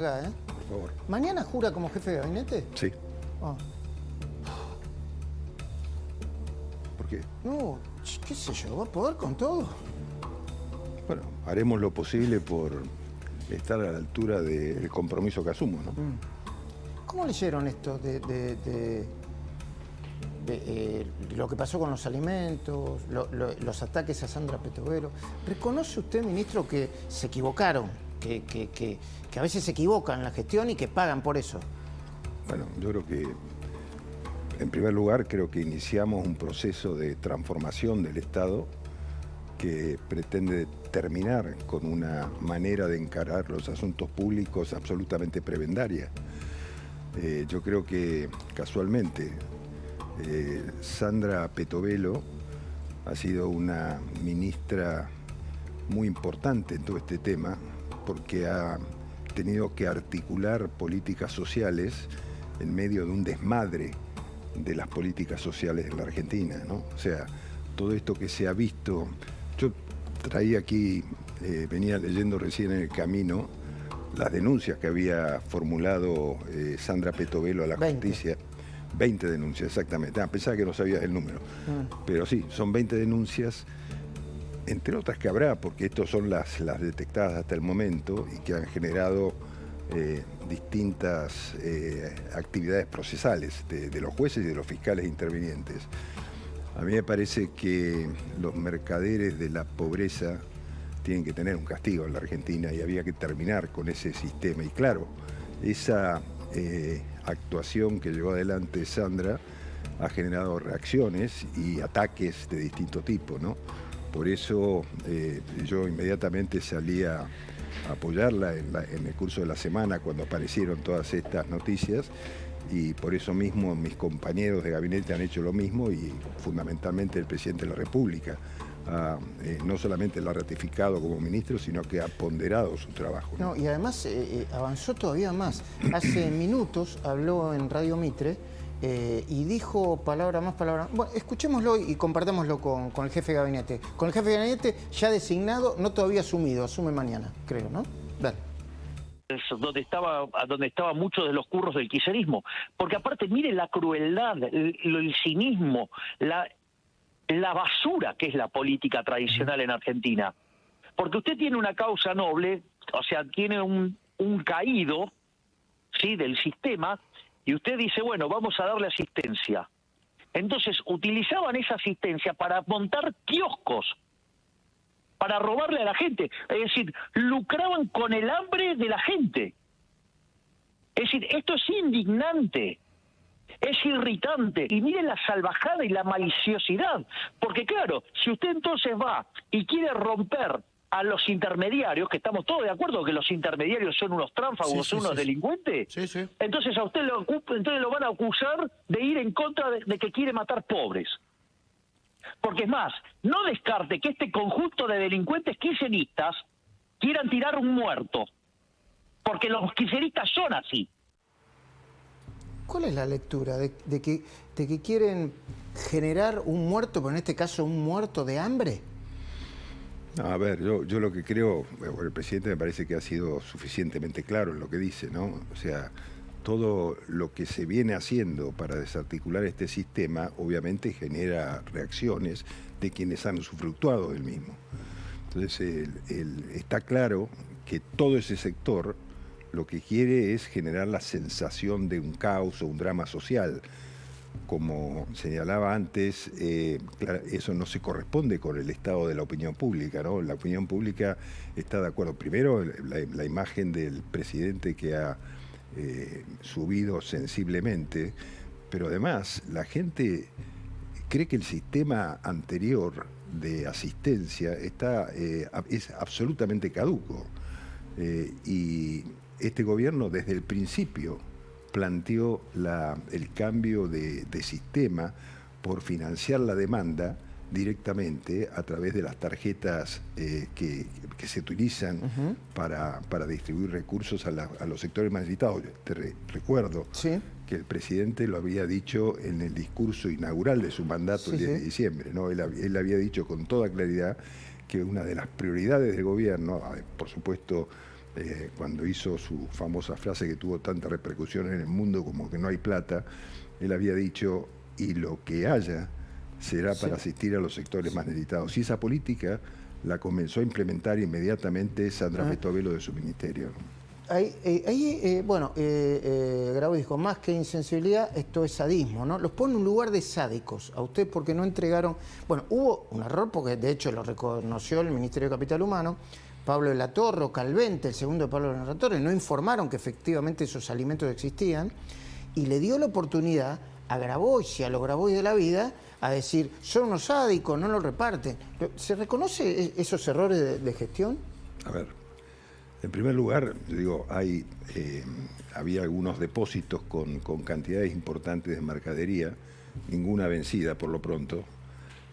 ¿eh? Por favor. ¿Mañana jura como jefe de gabinete? Sí. Oh. ¿Por qué? No, qué sé yo, ¿va a poder con todo? Bueno, haremos lo posible por estar a la altura del compromiso que asumo, ¿no? ¿Cómo leyeron esto de lo que pasó con los alimentos, los ataques a Sandra Petovelo? ¿Reconoce usted, ministro, que se equivocaron? Que a veces se equivocan en la gestión y que pagan por eso. Bueno, yo creo que, en primer lugar, creo que iniciamos un proceso de transformación del Estado que pretende terminar con una manera de encarar los asuntos públicos absolutamente prebendaria. Yo creo que, casualmente, Sandra Petovelo ha sido una ministra muy importante en todo este tema, porque ha tenido que articular políticas sociales en medio de un desmadre de las políticas sociales en la Argentina, ¿no? O sea, todo esto que se ha visto. Yo traía aquí, venía leyendo recién en el camino, las denuncias que había formulado Sandra Petovelo a la justicia. 20 denuncias, exactamente. Pensaba que no sabía el número. Pero sí, son 20 denuncias. Entre otras que habrá, porque estas son las detectadas hasta el momento y que han generado distintas actividades procesales de los jueces y de los fiscales intervinientes. A mí me parece que los mercaderes de la pobreza tienen que tener un castigo en la Argentina y había que terminar con ese sistema. Y claro, esa actuación que llevó adelante Sandra ha generado reacciones y ataques de distinto tipo, ¿no? Por eso yo inmediatamente salí a apoyarla en el curso de la semana cuando aparecieron todas estas noticias, y por eso mismo mis compañeros de gabinete han hecho lo mismo, y fundamentalmente el presidente de la República no solamente lo ha ratificado como ministro, sino que ha ponderado su trabajo, ¿no? No, y además avanzó todavía más. Hace minutos habló en Radio Mitre y dijo palabra más, palabra... Bueno, escuchémoslo y compartámoslo con el jefe de gabinete. Con el jefe de gabinete ya designado, no todavía asumido, asume mañana, creo, ¿no? Dale. Donde estaba muchos de los curros del kirchnerismo. Porque aparte, mire la crueldad, el cinismo, la basura que es la política tradicional en Argentina. Porque usted tiene una causa noble, o sea, tiene un caído, ¿sí?, del sistema, y usted dice, bueno, vamos a darle asistencia. Entonces, utilizaban esa asistencia para montar kioscos, para robarle a la gente. Es decir, lucraban con el hambre de la gente. Es decir, esto es indignante, es irritante. Y miren la salvajada y la maliciosidad. Porque claro, si usted entonces va y quiere romper a los intermediarios, que estamos todos de acuerdo que los intermediarios son unos tránsfugos, son unos delincuentes, entonces a usted lo van a acusar de ir en contra de que quiere matar pobres. Porque es más, no descarte que este conjunto de delincuentes kirchneristas quieran tirar un muerto, porque los kirchneristas son así. ¿Cuál es la lectura? ¿De que quieren generar un muerto, pero en este caso un muerto de hambre? A ver, yo lo que creo, bueno, el presidente me parece que ha sido suficientemente claro en lo que dice, ¿no? O sea, todo lo que se viene haciendo para desarticular este sistema obviamente genera reacciones de quienes han usufructuado del mismo. Entonces, está claro que todo ese sector lo que quiere es generar la sensación de un caos o un drama social. Como señalaba antes, eso no se corresponde con el estado de la opinión pública, ¿no? La opinión pública está de acuerdo. Primero, la imagen del presidente que ha subido sensiblemente, pero además la gente cree que el sistema anterior de asistencia es absolutamente caduco. Y este gobierno desde el principio planteó el cambio de sistema por financiar la demanda directamente a través de las tarjetas que se utilizan para distribuir recursos a los sectores más necesitados. Te recuerdo que el presidente lo había dicho en el discurso inaugural de su mandato el 10 de diciembre, ¿no? Él había dicho con toda claridad que una de las prioridades del gobierno, por supuesto cuando hizo su famosa frase que tuvo tanta repercusión en el mundo como que no hay plata, él había dicho, y lo que haya será para asistir a los sectores más necesitados. Y esa política la comenzó a implementar inmediatamente Sandra Petovelo de su ministerio. Grabois dijo, más que insensibilidad, esto es sadismo, ¿no? Los pone en un lugar de sádicos a usted porque no entregaron... Bueno, hubo un error porque de hecho lo reconoció el Ministerio de Capital Humano, Pablo de la Torre, Calvente, el segundo de Pablo de la Torre, no informaron que efectivamente esos alimentos existían y le dio la oportunidad a Grabois y a los Grabois de la vida a decir, son unos sádicos, no lo reparten. ¿Se reconoce esos errores de gestión? A ver, en primer lugar, yo digo, había algunos depósitos con cantidades importantes de mercadería, ninguna vencida por lo pronto,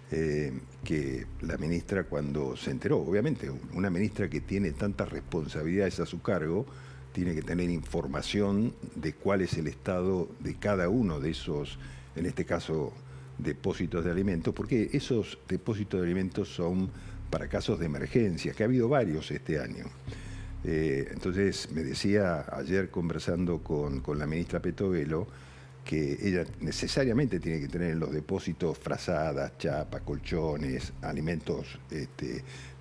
que la ministra cuando se enteró, obviamente, una ministra que tiene tantas responsabilidades a su cargo, tiene que tener información de cuál es el estado de cada uno de esos, en este caso, depósitos de alimentos, porque esos depósitos de alimentos son para casos de emergencia, que ha habido varios este año. Entonces, me decía ayer conversando con la ministra Petovelo que ella necesariamente tiene que tener en los depósitos frazadas, chapas, colchones, alimentos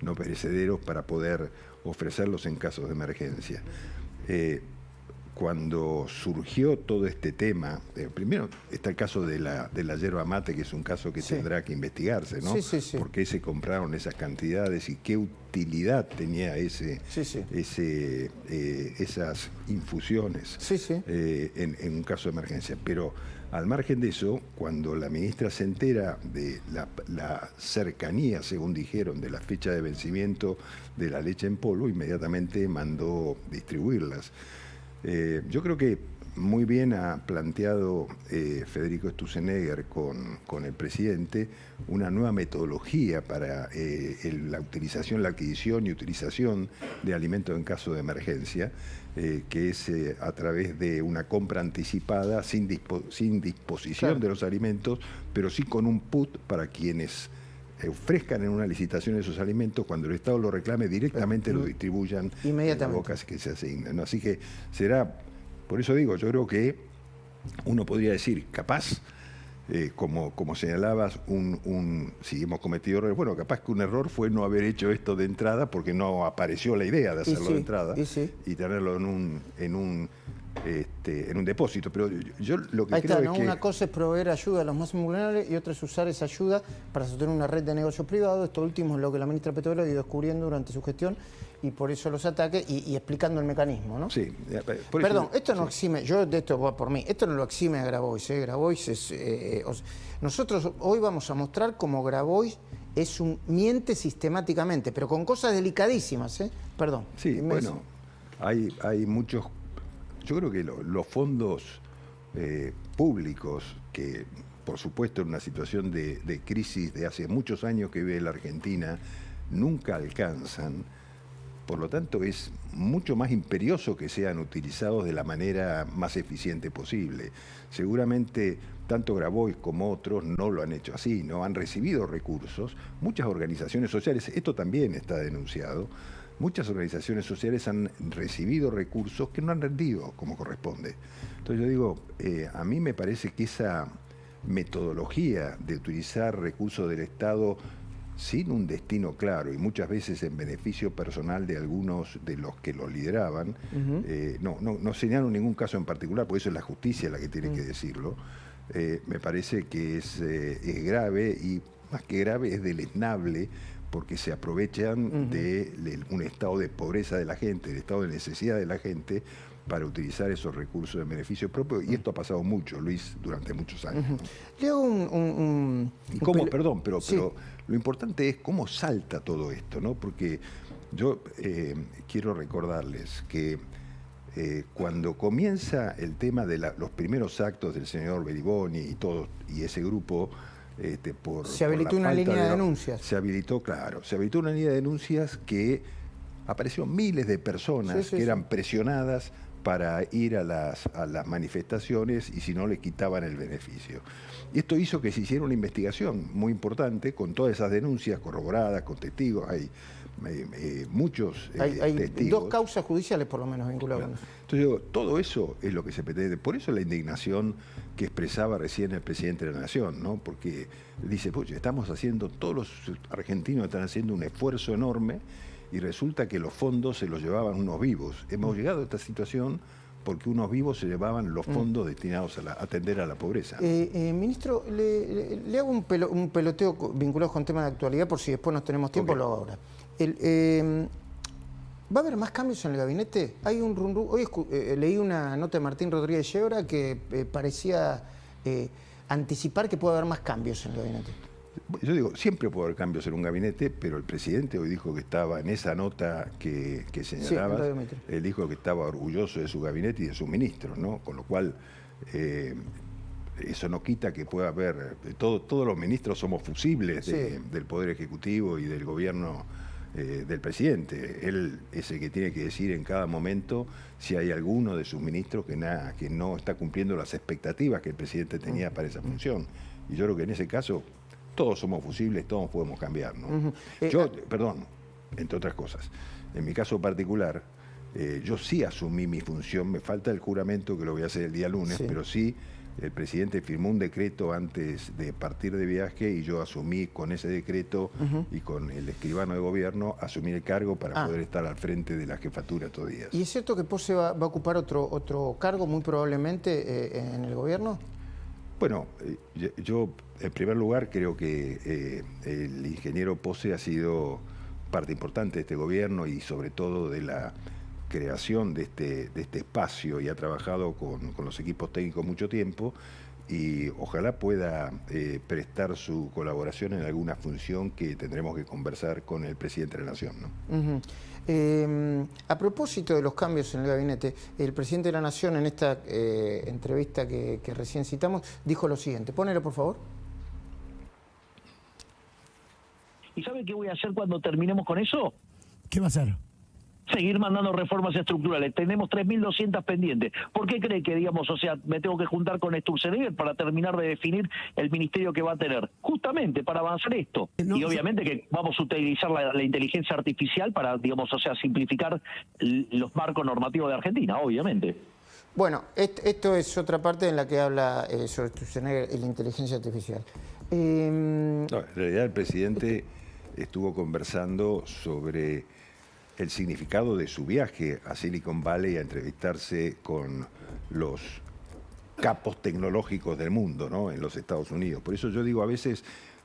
no perecederos para poder ofrecerlos en casos de emergencia. Cuando surgió todo este tema, primero está el caso de la yerba mate, que es un caso que tendrá que investigarse, ¿no? Sí. ¿Por qué se compraron esas cantidades y qué utilidad tenía esas infusiones en un caso de emergencia? Pero al margen de eso, cuando la ministra se entera de la cercanía, según dijeron, de la fecha de vencimiento de la leche en polvo, inmediatamente mandó distribuirlas. Yo creo que muy bien ha planteado Federico Sturzenegger con el presidente una nueva metodología para la utilización, la adquisición y utilización de alimentos en caso de emergencia, que es a través de una compra anticipada sin disposición de los alimentos, pero sí con un put para quienes ofrezcan en una licitación esos alimentos, cuando el Estado lo reclame, directamente lo distribuyan en las bocas que se asignan, ¿no? Así que será, por eso digo, yo creo que uno podría decir, capaz, como señalabas, si hemos cometido errores, bueno, capaz que un error fue no haber hecho esto de entrada porque no apareció la idea de hacerlo de entrada y tenerlo en un depósito, pero yo lo que Ahí creo está, ¿no? es que... Una cosa es proveer ayuda a los más vulnerables y otra es usar esa ayuda para sostener una red de negocios privados. Esto último es lo que la ministra Petovelo ha ido descubriendo durante su gestión y por eso los ataques y explicando el mecanismo, ¿no? Sí. Perdón, esto no exime, yo de esto voy por mí, esto no lo exime a Grabois, Grabois es... nosotros hoy vamos a mostrar cómo Grabois miente sistemáticamente, pero con cosas delicadísimas, Perdón. Sí, bueno, hay muchos... Yo creo que los fondos públicos, que por supuesto en una situación de crisis de hace muchos años que vive la Argentina, nunca alcanzan. Por lo tanto, es mucho más imperioso que sean utilizados de la manera más eficiente posible. Seguramente tanto Grabois como otros no lo han hecho así, no han recibido recursos. Muchas organizaciones sociales, esto también está denunciado, muchas organizaciones sociales han recibido recursos que no han rendido como corresponde. Entonces yo digo, a mí me parece que esa metodología de utilizar recursos del Estado sin un destino claro y muchas veces en beneficio personal de algunos de los que lo lideraban, no señalo ningún caso en particular, porque eso es la justicia la que tiene que decirlo, me parece que es grave y más que grave es deleznable, porque se aprovechan de un estado de pobreza de la gente, del estado de necesidad de la gente, para utilizar esos recursos de beneficio propio, y esto ha pasado mucho, Luis, durante muchos años. ¿No? Le hago Perdón, pero lo importante es cómo salta todo esto, ¿no? Porque yo quiero recordarles que cuando comienza el tema de los primeros actos del señor Beriboni y ese grupo, se habilitó una línea de denuncias. Se habilitó una línea de denuncias que aparecieron miles de personas que eran presionadas para ir a las manifestaciones y si no le quitaban el beneficio. Y esto hizo que se hiciera una investigación muy importante con todas esas denuncias corroboradas, con testigos. Hay muchos Hay testigos. 2 causas judiciales por lo menos vinculadas con eso. Entonces digo, todo eso es lo que se pretende. Por eso la indignación que expresaba recién el presidente de la Nación, ¿no? Porque dice, pues estamos haciendo, todos los argentinos están haciendo un esfuerzo enorme y resulta que los fondos se los llevaban unos vivos. Hemos llegado a esta situación porque unos vivos se llevaban los fondos destinados a atender a la pobreza. Ministro, le hago un peloteo vinculado con temas de actualidad por si después nos tenemos tiempo, Okay. lo hago ahora. ¿Va a haber más cambios en el gabinete? Hay un hoy leí una nota de Martín Rodríguez Yebra que parecía anticipar que puede haber más cambios en el gabinete. Yo digo, siempre puede haber cambios en un gabinete, pero el presidente hoy dijo que estaba en esa nota que señalaba, Radio Mitre. él dijo que estaba orgulloso de su gabinete y de sus ministros, ¿no? Con lo cual, eso no quita que pueda haber, todos los ministros somos fusibles del Poder Ejecutivo y del gobierno del presidente. Él es el que tiene que decir en cada momento si hay alguno de sus ministros que no está cumpliendo las expectativas que el presidente tenía para esa función. Y yo creo que en ese caso todos somos fusibles, todos podemos cambiar, ¿no? Perdón, entre otras cosas, en mi caso particular, yo sí asumí mi función, me falta el juramento que lo voy a hacer el día lunes, pero sí el presidente firmó un decreto antes de partir de viaje y yo asumí con ese decreto y con el escribano de gobierno, asumí el cargo para poder estar al frente de la jefatura estos días. ¿Y es cierto que Pose va a ocupar otro cargo muy probablemente en el gobierno? Bueno, yo en primer lugar creo que el ingeniero Pose ha sido parte importante de este gobierno y sobre todo de la creación de este espacio y ha trabajado con los equipos técnicos mucho tiempo y ojalá pueda prestar su colaboración en alguna función que tendremos que conversar con el presidente de la Nación, ¿no? A propósito de los cambios en el gabinete, el presidente de la Nación en esta entrevista que recién citamos dijo lo siguiente. Pónelo, por favor. ¿Y sabe qué voy a hacer cuando terminemos con eso? ¿Qué va a hacer? Seguir mandando reformas estructurales. Tenemos 3.200 pendientes. ¿Por qué cree que, digamos, o sea, me tengo que juntar con Sturzenegger para terminar de definir el ministerio que va a tener? Justamente para avanzar esto. Y obviamente que vamos a utilizar la inteligencia artificial para, digamos, o sea, simplificar los marcos normativos de Argentina, obviamente. Bueno, esto es otra parte en la que habla sobre Sturzenegger y la inteligencia artificial. No, en realidad el presidente estuvo conversando sobre el significado de su viaje a Silicon Valley a entrevistarse con los capos tecnológicos del mundo, ¿no? En los Estados Unidos. Por eso yo digo, a veces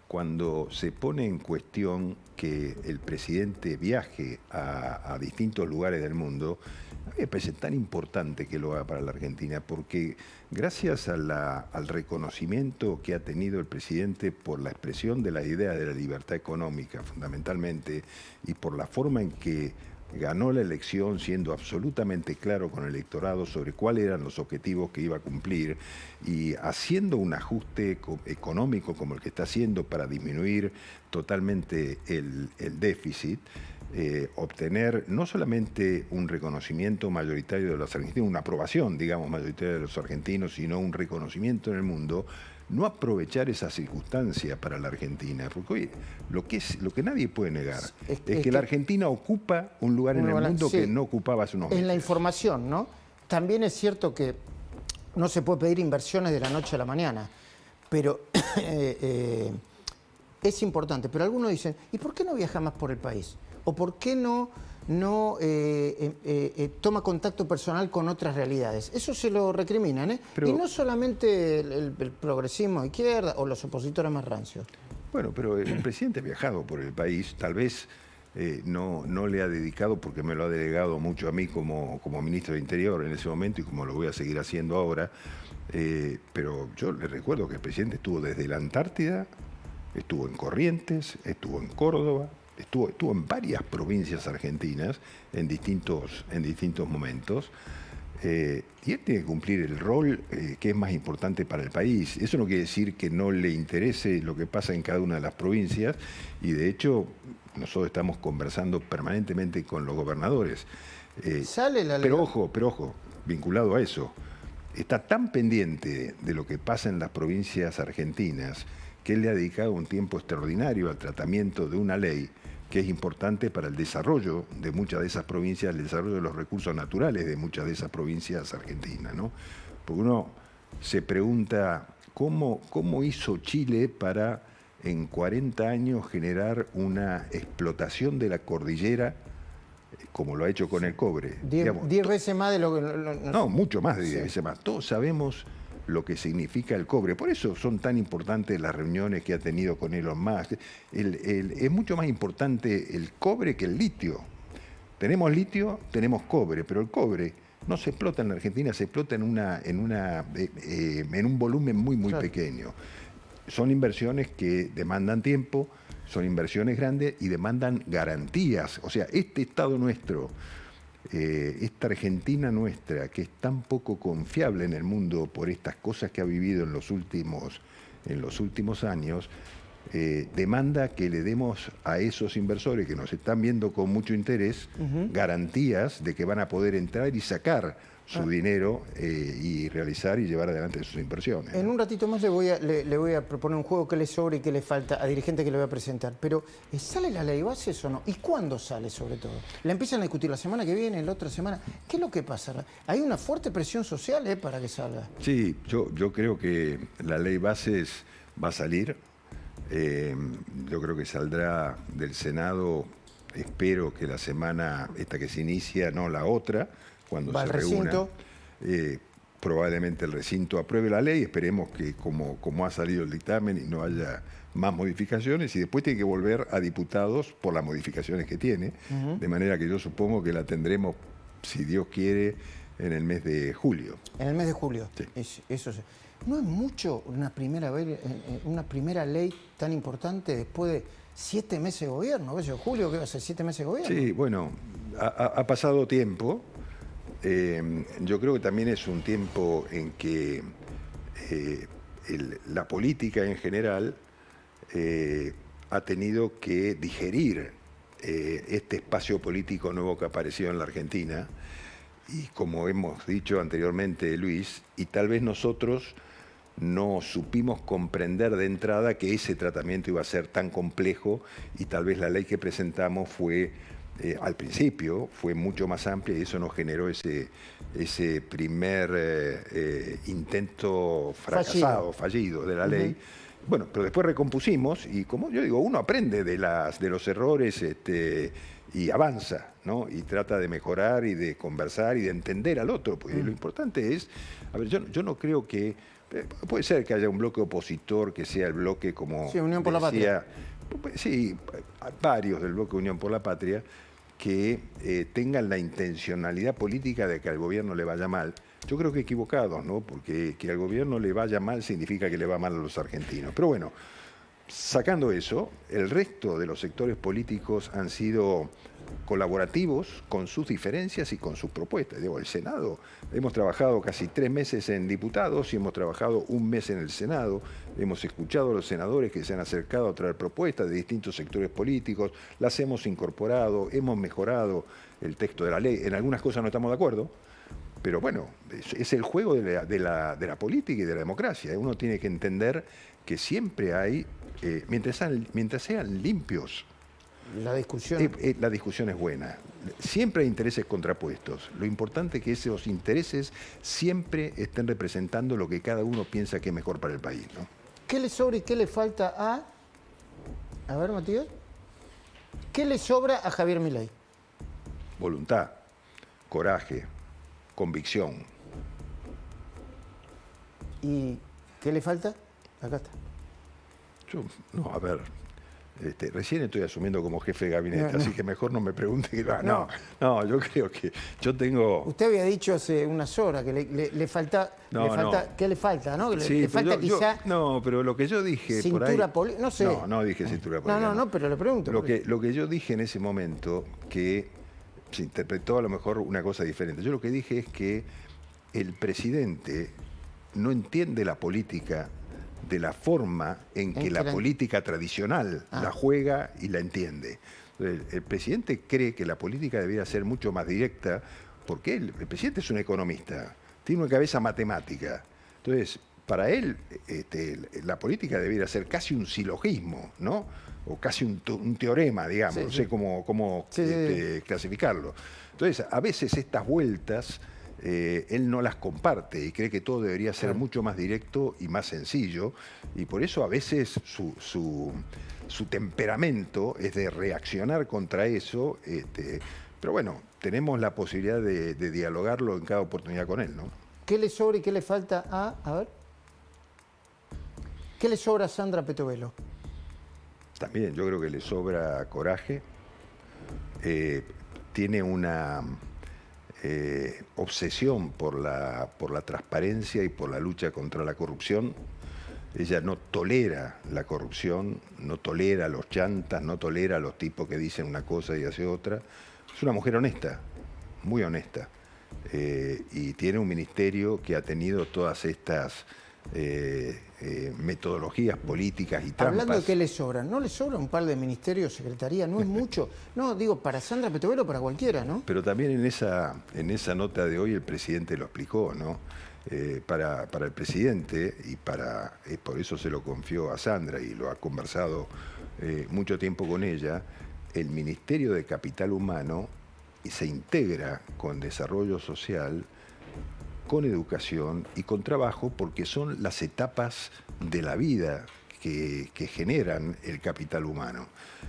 cuando se pone en cuestión que el presidente viaje a distintos lugares del mundo, a mí me parece tan importante que lo haga para la Argentina, porque gracias al reconocimiento que ha tenido el presidente por la expresión de la idea de la libertad económica, fundamentalmente, y por la forma en que ganó la elección siendo absolutamente claro con el electorado sobre cuáles eran los objetivos que iba a cumplir y haciendo un ajuste económico como el que está haciendo para disminuir totalmente el déficit, obtener no solamente un reconocimiento mayoritario de los argentinos, una aprobación, digamos, mayoritaria de los argentinos, sino un reconocimiento en el mundo, no aprovechar esa circunstancia para la Argentina, porque oye, lo que nadie puede negar es que la Argentina ocupa un lugar en el mundo que no ocupaba hace unos meses. En la información, ¿no? También es cierto que no se puede pedir inversiones de la noche a la mañana, pero es importante. Pero algunos dicen, ¿y por qué no viaja más por el país? ¿O por qué no toma contacto personal con otras realidades? Eso se lo recriminan, ¿eh? Pero, y no solamente el progresismo de izquierda o los opositores más rancios. Bueno, pero el presidente ha viajado por el país, tal vez no le ha dedicado, porque me lo ha delegado mucho a mí como ministro de Interior en ese momento y como lo voy a seguir haciendo ahora, pero yo le recuerdo que el presidente estuvo desde la Antártida, estuvo en Corrientes, estuvo en Córdoba, estuvo en varias provincias argentinas en distintos momentos, y él tiene que cumplir el rol que es más importante para el país. Eso no quiere decir que no le interese lo que pasa en cada una de las provincias, y de hecho nosotros estamos conversando permanentemente con los gobernadores. Sale la ley. Pero ojo, vinculado a eso, está tan pendiente de lo que pasa en las provincias argentinas que él le ha dedicado un tiempo extraordinario al tratamiento de una ley que es importante para el desarrollo de muchas de esas provincias, el desarrollo de los recursos naturales de muchas de esas provincias argentinas, ¿no? Porque uno se pregunta cómo hizo Chile para en 40 años generar una explotación de la cordillera como lo ha hecho con el cobre. 10 veces más de lo que... No, mucho más de 10 veces más. Todos sabemos lo que significa el cobre. Por eso son tan importantes las reuniones que ha tenido con Elon Musk. Es mucho más importante el cobre que el litio. Tenemos litio, tenemos cobre, pero el cobre no se explota en la Argentina, se explota en un volumen muy pequeño. Son inversiones que demandan tiempo, son inversiones grandes y demandan garantías. O sea, este Estado nuestro, esta Argentina nuestra, que es tan poco confiable en el mundo por estas cosas que ha vivido en los últimos años, demanda que le demos a esos inversores que nos están viendo con mucho interés garantías de que van a poder entrar y sacar su dinero y realizar y llevar adelante sus inversiones. En un ratito más le voy a proponer un juego que le sobra y que le falta a dirigente que le voy a presentar. Pero, ¿sale la ley bases o no? ¿Y cuándo sale, sobre todo? ¿La empiezan a discutir la semana que viene, la otra semana? ¿Qué es lo que pasa? Hay una fuerte presión social para que salga. Sí, yo creo que la ley bases va a salir. Yo creo que saldrá del Senado, espero que la semana esta que se inicia, no la otra, cuando se reúna. Probablemente el recinto apruebe la ley, esperemos que como ha salido el dictamen y no haya más modificaciones, y después tiene que volver a diputados por las modificaciones que tiene, de manera que yo supongo que la tendremos, si Dios quiere, en el mes de julio. En el mes de julio, sí. Eso sí. ¿No es mucho una primera ley tan importante después de 7 meses de gobierno? ¿Ves? Julio, ¿qué va a ser? ¿7 meses de gobierno? Sí, bueno, ha pasado tiempo. Yo creo que también es un tiempo en que la política en general ha tenido que digerir este espacio político nuevo que apareció en la Argentina. Y como hemos dicho anteriormente, Luis, y tal vez nosotros no supimos comprender de entrada que ese tratamiento iba a ser tan complejo, y tal vez la ley que presentamos fue, al principio, fue mucho más amplia, y eso nos generó ese primer intento fallido de la ley. Bueno, pero después recompusimos, y como yo digo, uno aprende de los errores y avanza, ¿no? Y trata de mejorar y de conversar y de entender al otro, porque lo importante es, a ver, yo no creo que, puede ser que haya un bloque opositor que sea el bloque como... Sí, Unión por la Patria. Sí, varios del bloque Unión por la Patria que tengan la intencionalidad política de que al gobierno le vaya mal. Yo creo que equivocados, ¿no? Porque que al gobierno le vaya mal significa que le va mal a los argentinos. Pero bueno, sacando eso, el resto de los sectores políticos han sido colaborativos con sus diferencias y con sus propuestas. Digo, el Senado, hemos trabajado casi 3 meses en diputados y hemos trabajado 1 mes en el Senado. Hemos escuchado a los senadores que se han acercado a traer propuestas de distintos sectores políticos, las hemos incorporado, hemos mejorado el texto de la ley. En algunas cosas no estamos de acuerdo, pero bueno, es el juego de la política y de la democracia. Uno tiene que entender que siempre hay, mientras sean limpios, la discusión es buena. Siempre hay intereses contrapuestos. Lo importante es que esos intereses siempre estén representando lo que cada uno piensa que es mejor para el país, ¿no? ¿Qué le sobra y qué le falta a ver, Matías? ¿Qué le sobra a Javier Milei? Voluntad, coraje, convicción. ¿Y qué le falta? Acá está. A ver, recién estoy asumiendo como jefe de gabinete, así que mejor no me pregunte. No, yo creo que yo tengo... Usted había dicho hace unas horas que le falta... ¿Qué le falta, no? Sí, le falta quizá... No, pero lo que yo dije por ahí... Cintura política, no sé. No dije cintura política. No, pero le pregunto. Lo que yo dije en ese momento, que se interpretó a lo mejor una cosa diferente. Yo lo que dije es que el presidente no entiende la política de la forma en que la política tradicional la juega y la entiende. Entonces, el presidente cree que la política debería ser mucho más directa, porque el presidente es un economista, tiene una cabeza matemática. Entonces, para él, la política debería ser casi un silogismo, ¿no? O casi un teorema, digamos, Sí, no sí. sé cómo clasificarlo. Entonces, a veces estas vueltas él no las comparte y cree que todo debería ser mucho más directo y más sencillo, y por eso a veces su temperamento es de reaccionar contra eso, pero bueno, tenemos la posibilidad de dialogarlo en cada oportunidad con él, ¿no? ¿Qué le sobra y qué le falta a ver? ¿Qué le sobra a Sandra Petovelo? También yo creo que le sobra coraje, tiene una obsesión por la transparencia y por la lucha contra la corrupción. Ella no tolera la corrupción, no tolera los chantas, no tolera a los tipos que dicen una cosa y hacen otra. Es una mujer honesta, muy honesta, y tiene un ministerio que ha tenido todas estas metodologías políticas y trampas. Hablando de qué le sobra, ¿no le sobra un par de ministerios, secretaría? ¿No es mucho? No, digo, para Sandra Petovelo, para cualquiera, ¿no? Pero también en esa nota de hoy el presidente lo explicó, ¿no? Para el presidente, y por eso se lo confió a Sandra y lo ha conversado mucho tiempo con ella, el Ministerio de Capital Humano se integra con desarrollo social, con educación y con trabajo, porque son las etapas de la vida que generan el capital humano.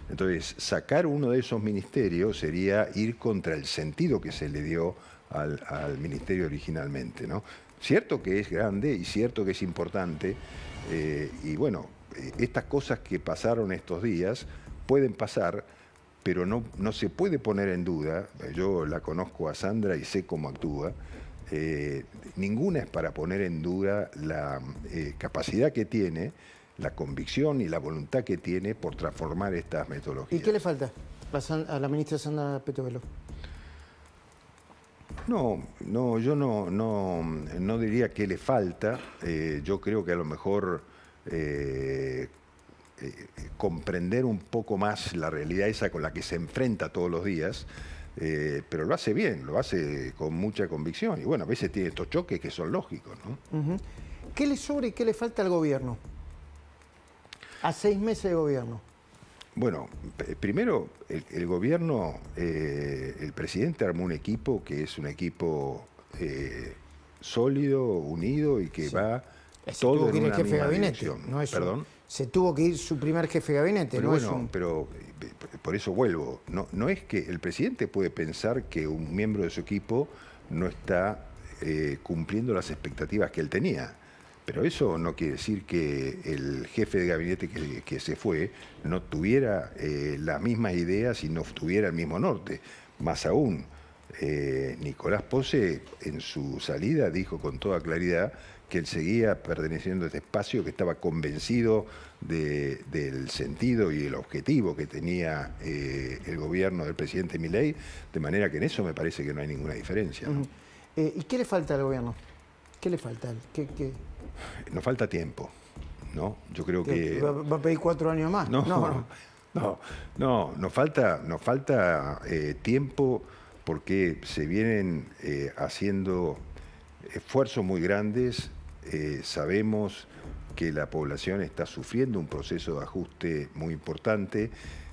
Entonces, sacar uno de esos ministerios sería ir contra el sentido que se le dio al ministerio originalmente, ¿no? Cierto que es grande y cierto que es importante, y bueno, estas cosas que pasaron estos días pueden pasar, pero no se puede poner en duda. Yo la conozco a Sandra y sé cómo actúa. Ninguna es para poner en duda la capacidad que tiene, la convicción y la voluntad que tiene por transformar estas metodologías. ¿Y qué le falta a la ministra Sandra Petovelo? No, yo no diría que le falta. Yo creo que a lo mejor comprender un poco más la realidad esa con la que se enfrenta todos los días, pero lo hace bien, lo hace con mucha convicción. Y bueno, a veces tiene estos choques que son lógicos, ¿no? ¿Qué le sobra y qué le falta al gobierno? A 6 meses de gobierno. Bueno, primero, el gobierno, el presidente armó un equipo que es un equipo sólido, unido y que va todo en una misma dirección. ¿Perdón? Se tuvo que ir su primer jefe de gabinete. Pero bueno, pero por eso vuelvo. No es que el presidente puede pensar que un miembro de su equipo no está cumpliendo las expectativas que él tenía. Pero eso no quiere decir que el jefe de gabinete que se fue no tuviera las mismas ideas y no tuviera el mismo norte. Más aún, Nicolás Pose en su salida dijo con toda claridad que él seguía perteneciendo a este espacio, que estaba convencido del sentido y el objetivo que tenía el gobierno del presidente Milei, de manera que en eso me parece que no hay ninguna diferencia, ¿no? ¿Y qué le falta al gobierno? ¿Qué le falta? Nos falta tiempo, ¿no? Yo creo que... ¿Va a pedir 4 años más? No, nos falta tiempo, porque se vienen haciendo esfuerzos muy grandes. Sabemos que la población está sufriendo un proceso de ajuste muy importante,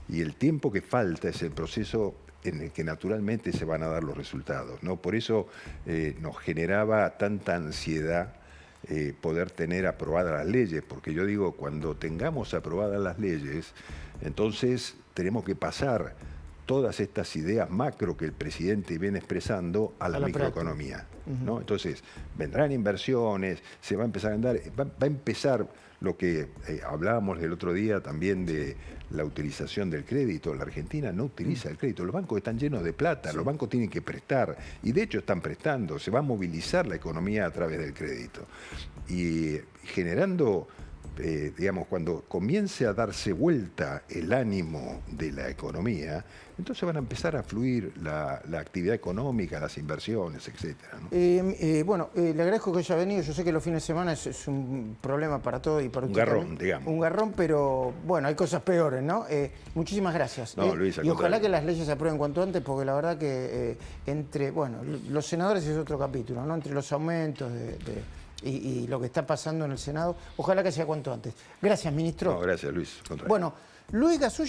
y el tiempo que falta es el proceso en el que naturalmente se van a dar los resultados, ¿no? Por eso nos generaba tanta ansiedad poder tener aprobadas las leyes, porque yo digo, cuando tengamos aprobadas las leyes, entonces tenemos que pasar todas estas ideas macro que el presidente viene expresando a la microeconomía, ¿no? Entonces, vendrán inversiones, se va a empezar a andar, va a empezar lo que hablábamos el otro día también de la utilización del crédito. La Argentina no utiliza el crédito, los bancos están llenos de plata, los bancos tienen que prestar, y de hecho están prestando, se va a movilizar la economía a través del crédito, y generando digamos, cuando comience a darse vuelta el ánimo de la economía, entonces van a empezar a fluir la actividad económica, las inversiones, etcétera, ¿no? Bueno, le agradezco que haya venido. Yo sé que los fines de semana es un problema para todo y para Un usted garrón, también. digamos. Un garrón, pero bueno, hay cosas peores, ¿no? Muchísimas gracias. No, Luis, al y ojalá contrario. que las leyes se aprueben cuanto antes, porque la verdad que bueno, los senadores es otro capítulo, ¿no? Entre los aumentos y lo que está pasando en el Senado, ojalá que sea cuanto antes. Gracias, ministro. No, gracias, Luis. Al contrario. Bueno, Luis Gasulla.